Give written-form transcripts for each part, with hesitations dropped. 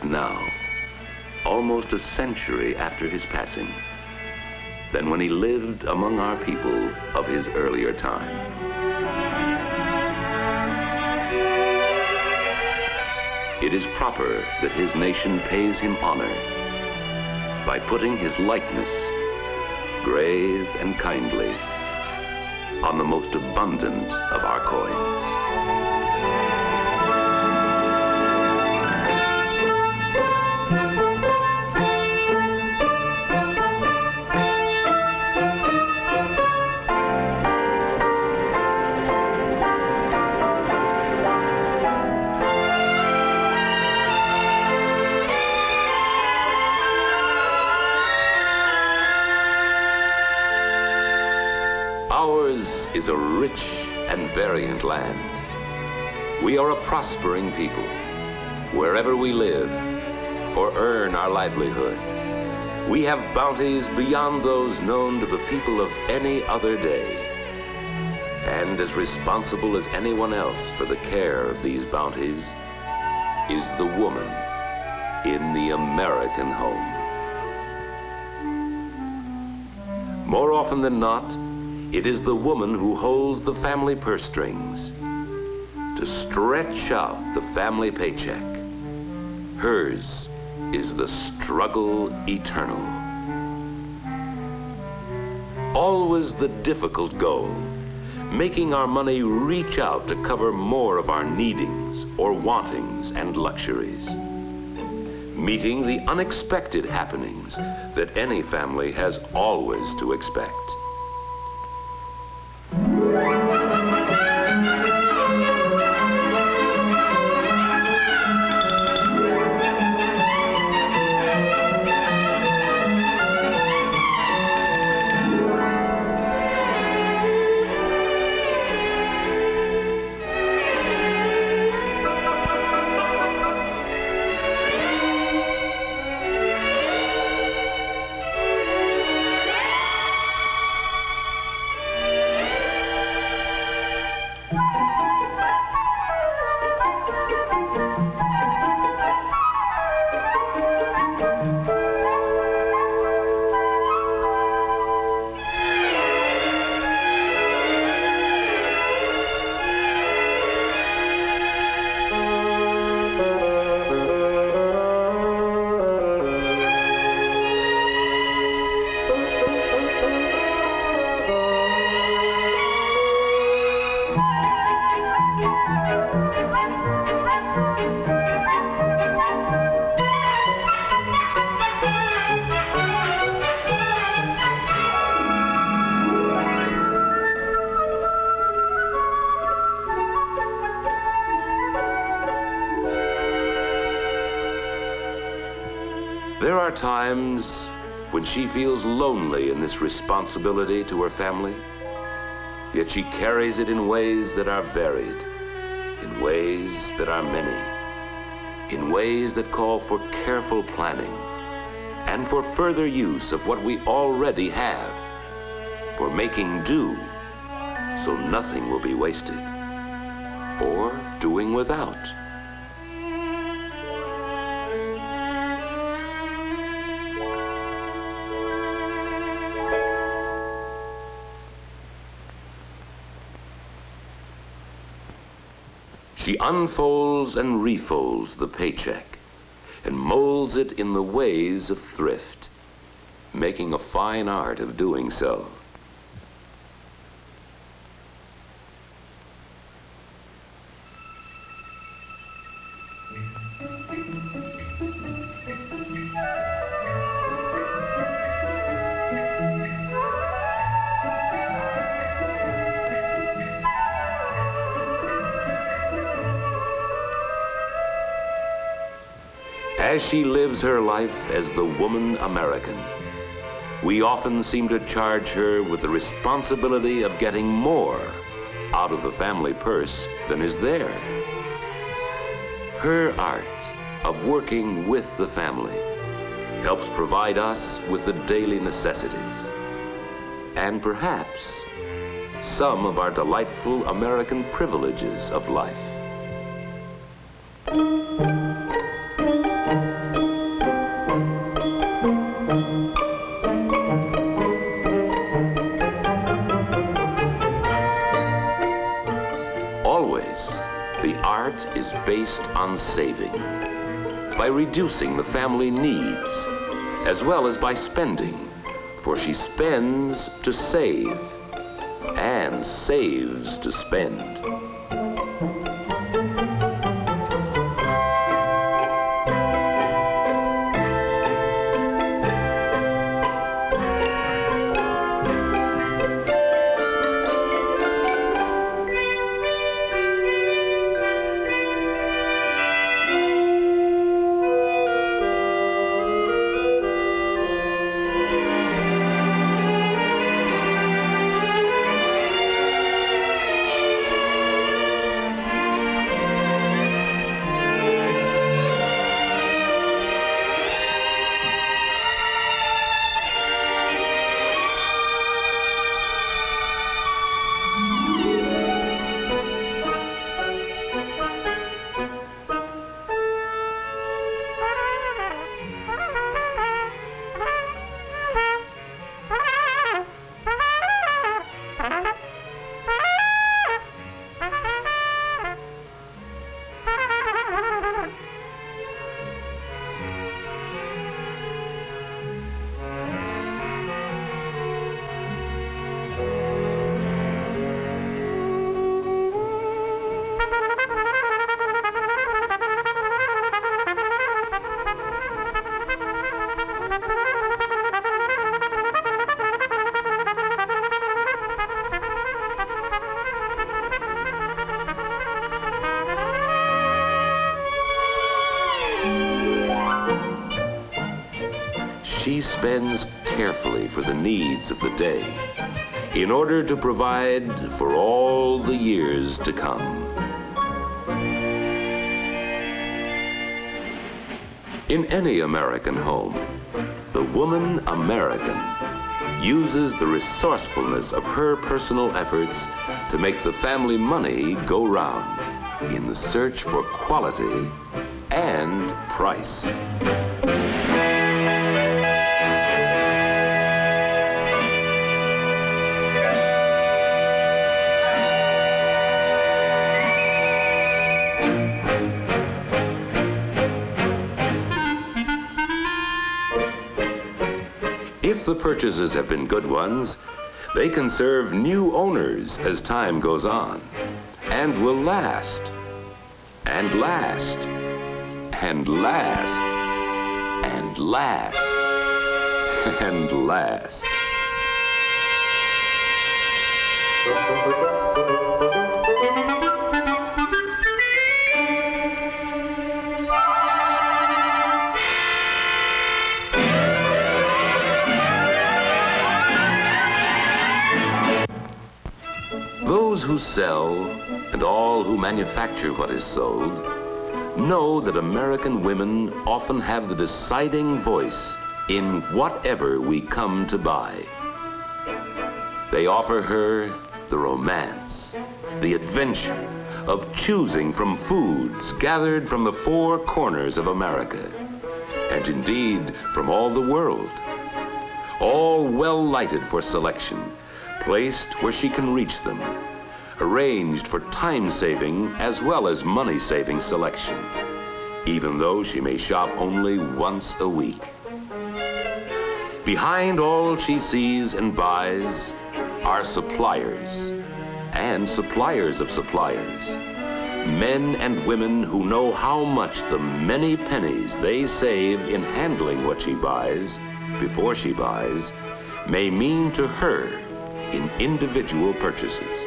now, almost a century after his passing, than when he lived among our people of his earlier time. It is proper that his nation pays him honor by putting his likeness, grave and kindly, on the most abundant of our coins. Ours is a rich and variant land. We are a prospering people, wherever we live or earn our livelihood. We have bounties beyond those known to the people of any other day, and as responsible as anyone else for the care of these bounties is the woman in the American home. More often than not, it is the woman who holds the family purse strings to stretch out the family paycheck. Hers is the struggle eternal. Always the difficult goal, making our money reach out to cover more of our needings or wantings and luxuries. Meeting the unexpected happenings that any family has always to expect. There are times when she feels lonely in this responsibility to her family, yet she carries it in ways that are varied, in ways that are many, in ways that call for careful planning and for further use of what we already have, for making do so nothing will be wasted, or doing without. She unfolds and refolds the paycheck and molds it in the ways of thrift, making a fine art of doing so. As she lives her life as the woman American, we often seem to charge her with the responsibility of getting more out of the family purse than is there. Her art of working with the family helps provide us with the daily necessities and perhaps some of our delightful American privileges of life. support is based on saving, by reducing the family needs, as well as by spending, for she spends to save and saves to spend. She spends carefully for the needs of the day in order to provide for all the years to come. In any American home, the woman American uses the resourcefulness of her personal efforts to make the family money go round in the search for quality and price. If the purchases have been good ones, they can serve new owners as time goes on, and will last, and last, and last, and last, and last. Those who sell and all who manufacture what is sold know that American women often have the deciding voice in whatever we come to buy. They offer her the romance, the adventure of choosing from foods gathered from the four corners of America, and indeed from all the world, all well lighted for selection, placed where she can reach them, arranged for time-saving as well as money-saving selection, even though she may shop only once a week. Behind all she sees and buys are suppliers, and suppliers of suppliers, men and women who know how much the many pennies they save in handling what she buys before she buys may mean to her in individual purchases.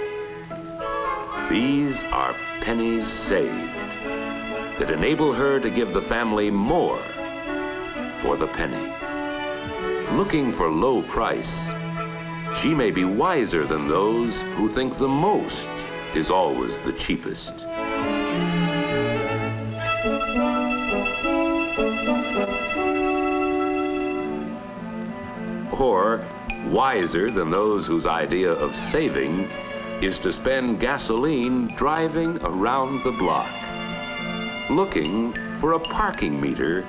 These are pennies saved that enable her to give the family more for the penny. Looking for low price, she may be wiser than those who think the most is always the cheapest. Or wiser than those whose idea of saving is to spend gasoline driving around the block, looking for a parking meter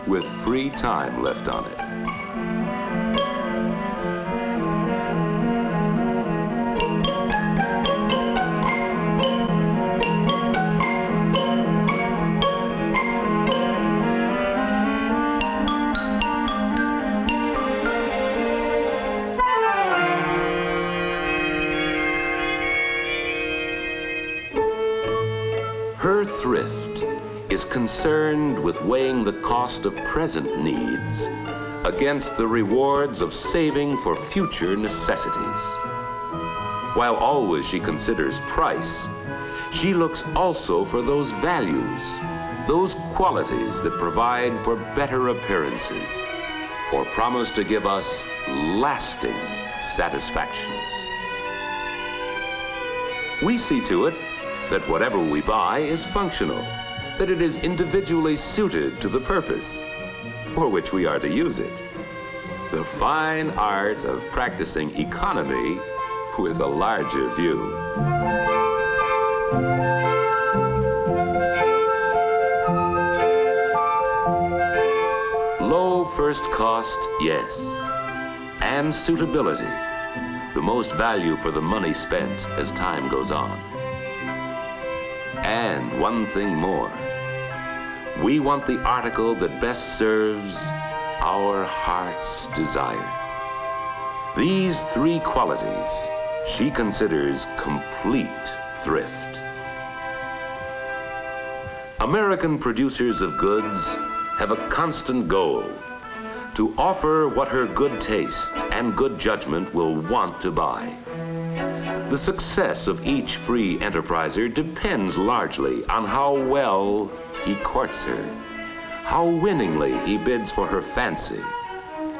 with free time left on it. is concerned with weighing the cost of present needs against the rewards of saving for future necessities. While always she considers price, she looks also for those values, those qualities that provide for better appearances or promise to give us lasting satisfactions. We see to it that whatever we buy is functional, that it is individually suited to the purpose for which we are to use it. The fine art of practicing economy with a larger view. Low first cost, yes, and suitability, the most value for the money spent as time goes on. And one thing more, we want the article that best serves our heart's desire. These three qualities she considers complete thrift. American producers of goods have a constant goal: to offer what her good taste and good judgment will want to buy. The success of each free enterpriser depends largely on how well he courts her, how winningly he bids for her fancy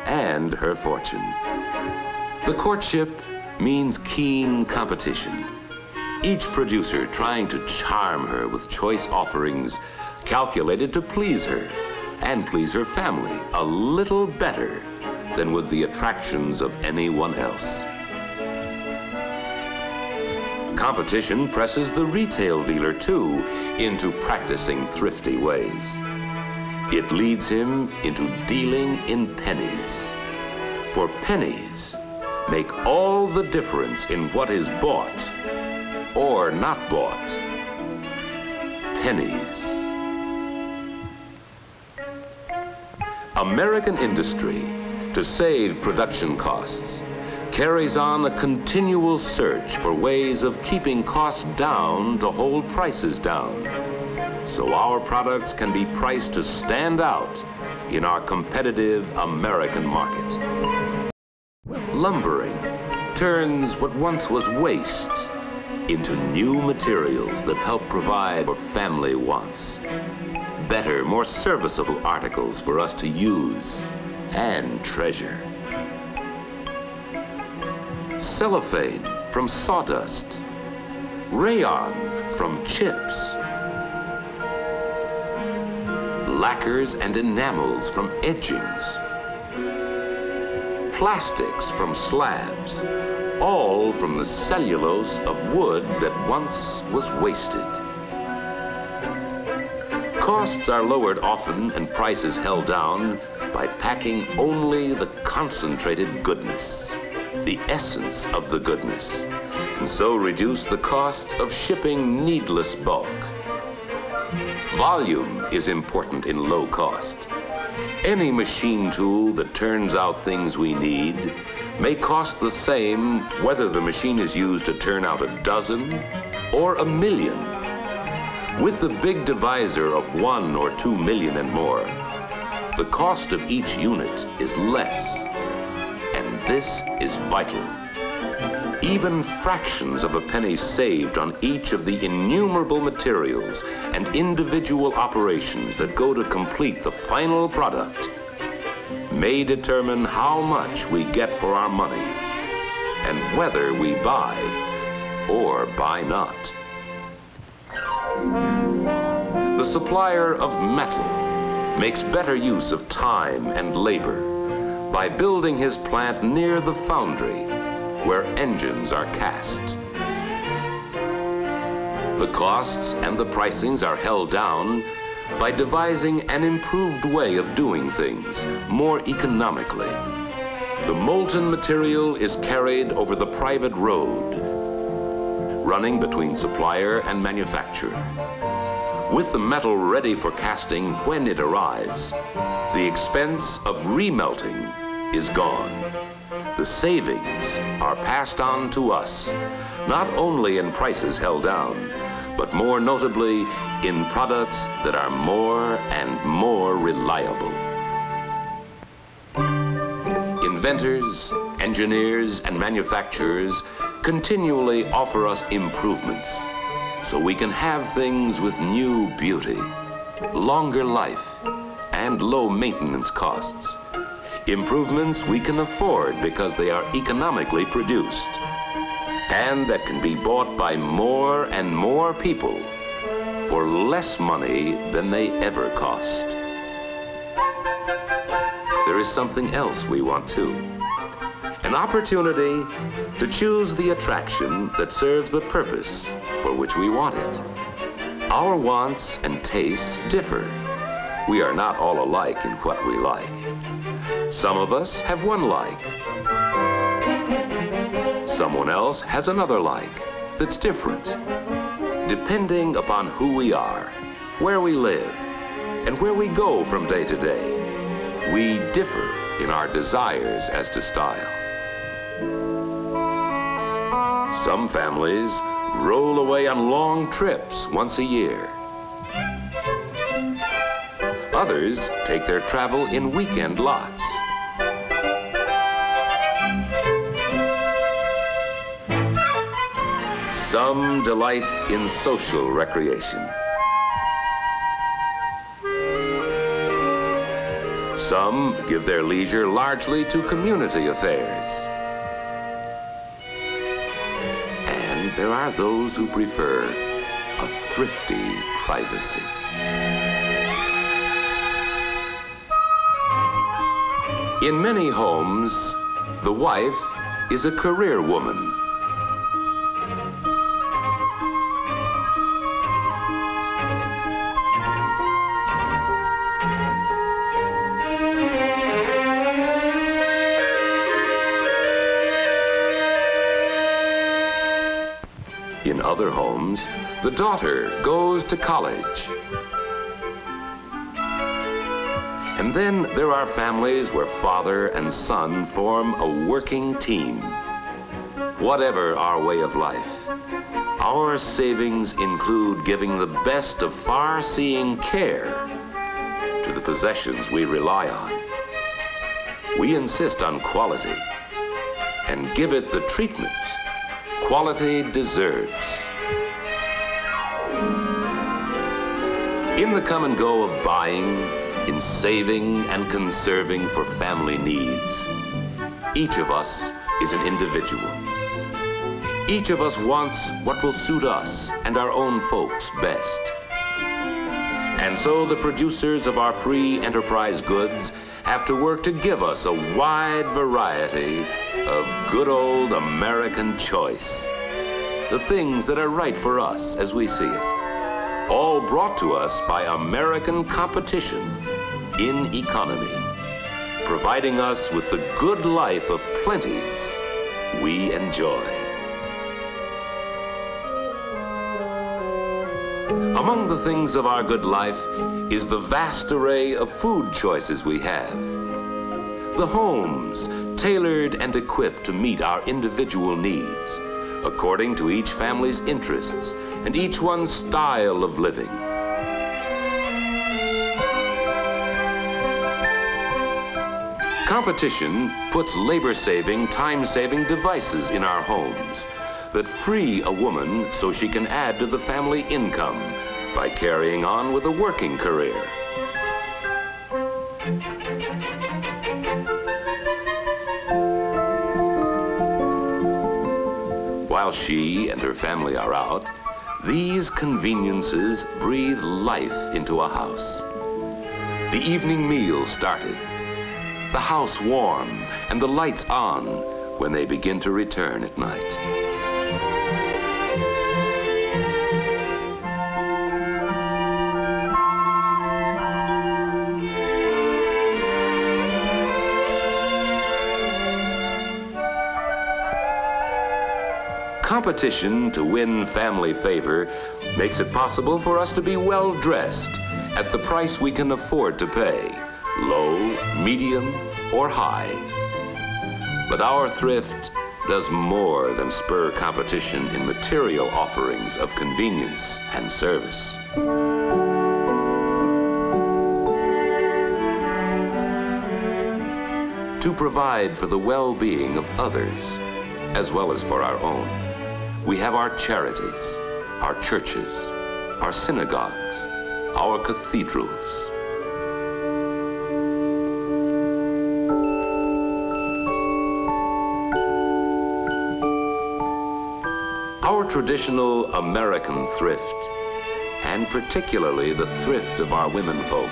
and her fortune. The courtship means keen competition, each producer trying to charm her with choice offerings calculated to please her and please her family a little better than with the attractions of anyone else. Competition presses the retail dealer, too, into practicing thrifty ways. It leads him into dealing in pennies. For pennies make all the difference in what is bought or not bought. Pennies. American industry, to save production costs, carries on a continual search for ways of keeping costs down to hold prices down, so our products can be priced to stand out in our competitive American market. Lumbering turns what once was waste into new materials that help provide for family wants. Better, more serviceable articles for us to use and treasure. Cellophane from sawdust, rayon from chips, lacquers and enamels from edgings, plastics from slabs, all from the cellulose of wood that once was wasted. Costs are lowered often and prices held down by packing only the concentrated goodness, the essence of the goodness, and so reduce the costs of shipping needless bulk. Volume is important in low cost. Any machine tool that turns out things we need may cost the same whether the machine is used to turn out a dozen or a million. With the big divisor of 1 or 2 million and more, the cost of each unit is less, and this is vital. Even fractions of a penny saved on each of the innumerable materials and individual operations that go to complete the final product may determine how much we get for our money and whether we buy or buy not. The supplier of metal makes better use of time and labor by building his plant near the foundry where engines are cast. The costs and the pricings are held down by devising an improved way of doing things more economically. The molten material is carried over the private road, running between supplier and manufacturer. With the metal ready for casting when it arrives, the expense of remelting is gone. The savings are passed on to us, not only in prices held down, but more notably in products that are more and more reliable. Inventors, engineers, and manufacturers continually offer us improvements so we can have things with new beauty, longer life, and low maintenance costs. Improvements we can afford because they are economically produced and that can be bought by more and more people for less money than they ever cost. There is something else we want too. An opportunity to choose the attraction that serves the purpose for which we want it. Our wants and tastes differ. We are not all alike in what we like. Some of us have one like. Someone else has another like that's different. Depending upon who we are, where we live, and where we go from day to day, we differ in our desires as to style. Some families roll away on long trips once a year. Others take their travel in weekend lots. Some delight in social recreation. Some give their leisure largely to community affairs. And there are those who prefer a thrifty privacy. In many homes, the wife is a career woman. In other homes, the daughter goes to college. And then there are families where father and son form a working team. Whatever our way of life, our savings include giving the best of far-seeing care to the possessions we rely on. We insist on quality and give it the treatment quality deserves. In the come and go of buying, in saving and conserving for family needs, each of us is an individual. Each of us wants what will suit us and our own folks best. And so the producers of our free enterprise goods have to work to give us a wide variety of good old American choice. The things that are right for us as we see it. All brought to us by American competition in economy, providing us with the good life of plenties we enjoy. Among the things of our good life is the vast array of food choices we have. The homes, tailored and equipped to meet our individual needs, according to each family's interests and each one's style of living. Competition puts labor-saving, time-saving devices in our homes that free a woman so she can add to the family income by carrying on with a working career. While she and her family are out, these conveniences breathe life into a house. The evening meal started, the house warm, and the lights on when they begin to return at night. Competition to win family favor makes it possible for us to be well dressed at the price we can afford to pay, low, medium, or high. But our thrift does more than spur competition in material offerings of convenience and service. To provide for the well-being of others, as well as for our own, we have our charities, our churches, our synagogues, our cathedrals. Our traditional American thrift, and particularly the thrift of our womenfolk,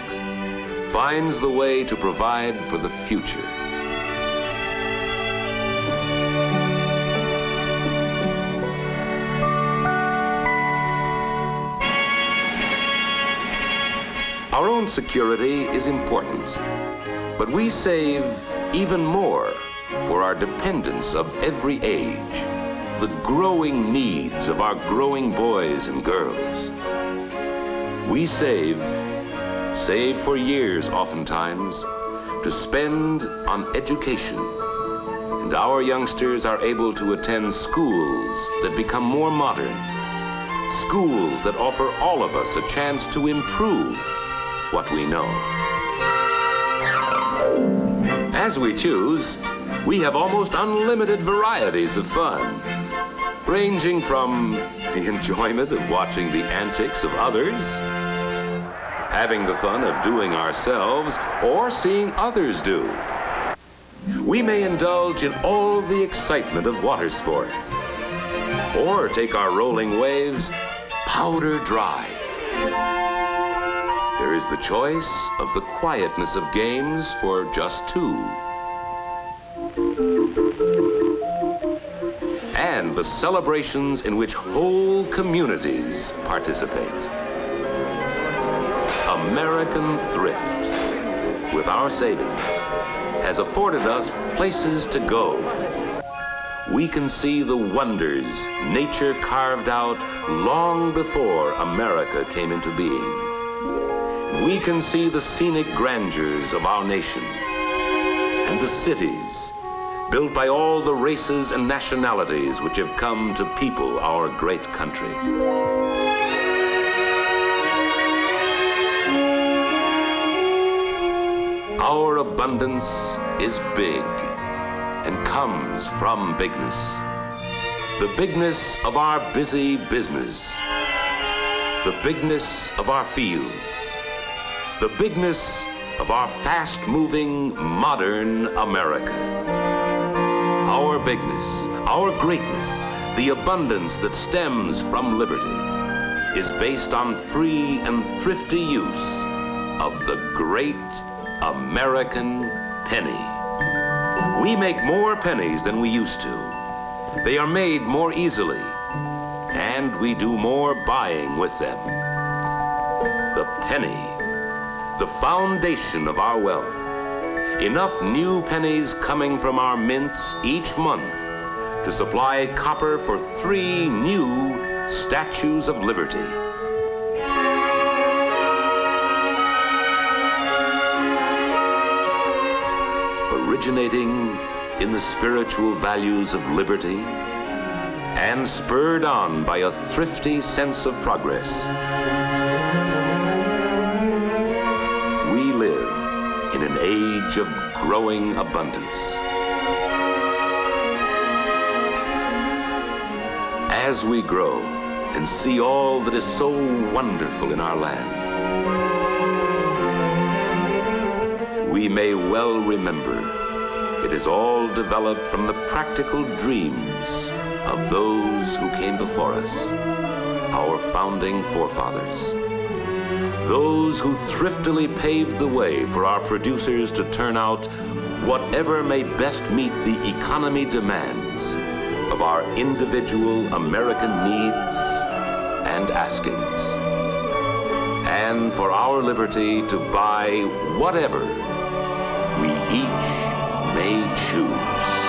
finds the way to provide for the future. Our own security is important, but we save even more for our dependents of every age, the growing needs of our growing boys and girls. We save for years oftentimes, to spend on education. And our youngsters are able to attend schools that become more modern, schools that offer all of us a chance to improve what we know. As we choose, we have almost unlimited varieties of fun, ranging from the enjoyment of watching the antics of others, having the fun of doing ourselves, or seeing others do. We may indulge in all the excitement of water sports, or take our rolling waves powder dry. There is the choice of the quietness of games for just two, and the celebrations in which whole communities participate. American thrift, with our savings, has afforded us places to go. We can see the wonders nature carved out long before America came into being. We can see the scenic grandeurs of our nation and the cities built by all the races and nationalities which have come to people our great country. Our abundance is big and comes from bigness. The bigness of our busy business, the bigness of our fields, the bigness of our fast-moving, modern America. Our bigness, our greatness, the abundance that stems from liberty, is based on free and thrifty use of the great American penny. We make more pennies than we used to. They are made more easily, and we do more buying with them. The penny, the foundation of our wealth. Enough new pennies coming from our mints each month to supply copper for 3 new statues of liberty. Originating in the spiritual values of liberty and spurred on by a thrifty sense of progress, we live in an age of growing abundance. As we grow and see all that is so wonderful in our land, we may well remember it is all developed from the practical dreams of those who came before us, our founding forefathers. Those who thriftily paved the way for our producers to turn out whatever may best meet the economy demands of our individual American needs and askings, and for our liberty to buy whatever we each may choose.